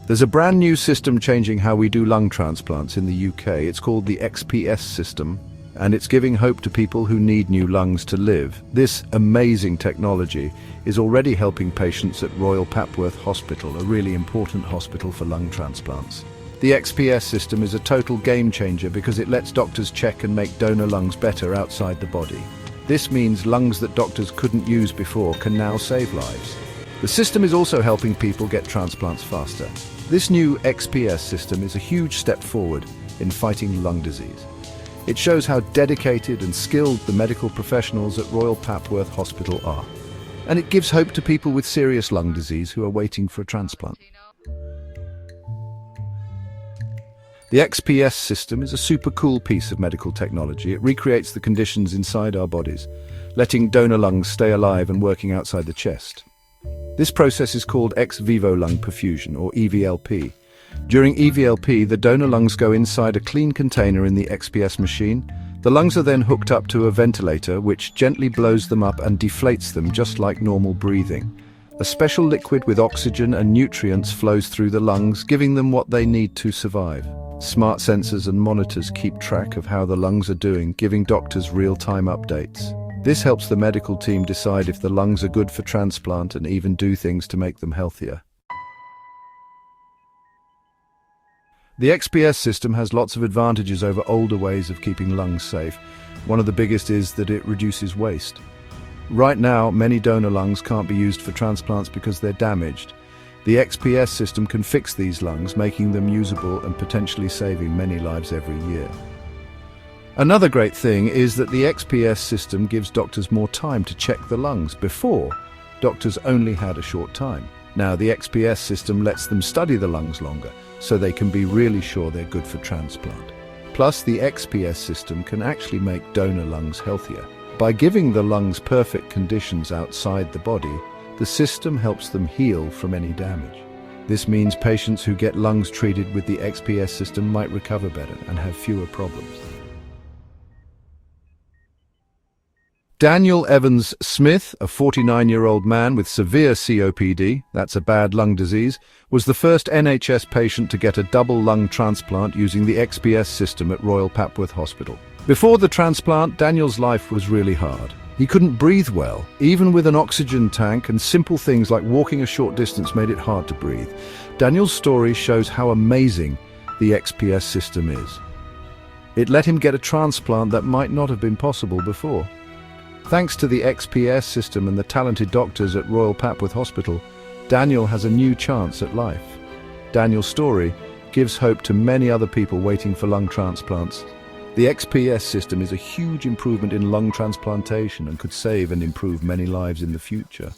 There's a brand new system changing how we do lung transplants in the UK. It's called the XPS system, and it's giving hope to people who need new lungs to live. This amazing technology is already helping patients at Royal Papworth Hospital, a really important hospital for lung transplants. The XPS system is a total game changer because it lets doctors check and make donor lungs better outside the body. This means lungs that doctors couldn't use before can now save lives. The system is also helping people get transplants faster. This new XPS system is a huge step forward in fighting lung disease. It shows how dedicated and skilled the medical professionals at Royal Papworth Hospital are. And it gives hope to people with serious lung disease who are waiting for a transplant. The XPS system is a super cool piece of medical technology. It recreates the conditions inside our bodies, letting donor lungs stay alive and working outside the chest. This process is called ex vivo lung perfusion, or EVLP. During EVLP, the donor lungs go inside a clean container in the XPS machine. The lungs are then hooked up to a ventilator, which gently blows them up and deflates them just like normal breathing. A special liquid with oxygen and nutrients flows through the lungs, giving them what they need to survive. Smart sensors and monitors keep track of how the lungs are doing, giving doctors real-time updates. This helps the medical team decide if the lungs are good for transplant and even do things to make them healthier. The XPS system has lots of advantages over older ways of keeping lungs safe. One of the biggest is that it reduces waste. Right now, many donor lungs can't be used for transplants because they're damaged. The XPS system can fix these lungs, making them usable and potentially saving many lives every year. Another great thing is that the XPS system gives doctors more time to check the lungs. Before, doctors only had a short time. Now the XPS system lets them study the lungs longer, so they can be really sure they're good for transplant. Plus, the XPS system can actually make donor lungs healthier. By giving the lungs perfect conditions outside the body, the system helps them heal from any damage. This means patients who get lungs treated with the XPS system might recover better and have fewer problems. Daniel Evans Smith, a 49-year-old man with severe COPD, that's a bad lung disease, was the first NHS patient to get a double lung transplant using the XPS system at Royal Papworth Hospital. Before the transplant, Daniel's life was really hard. He couldn't breathe well. Even with an oxygen tank, and simple things like walking a short distance made it hard to breathe. Daniel's story shows how amazing the XPS system is. It let him get a transplant that might not have been possible before. Thanks to the XPS system and the talented doctors at Royal Papworth Hospital, Daniel has a new chance at life. Daniel's story gives hope to many other people waiting for lung transplants. The XPS system is a huge improvement in lung transplantation and could save and improve many lives in the future.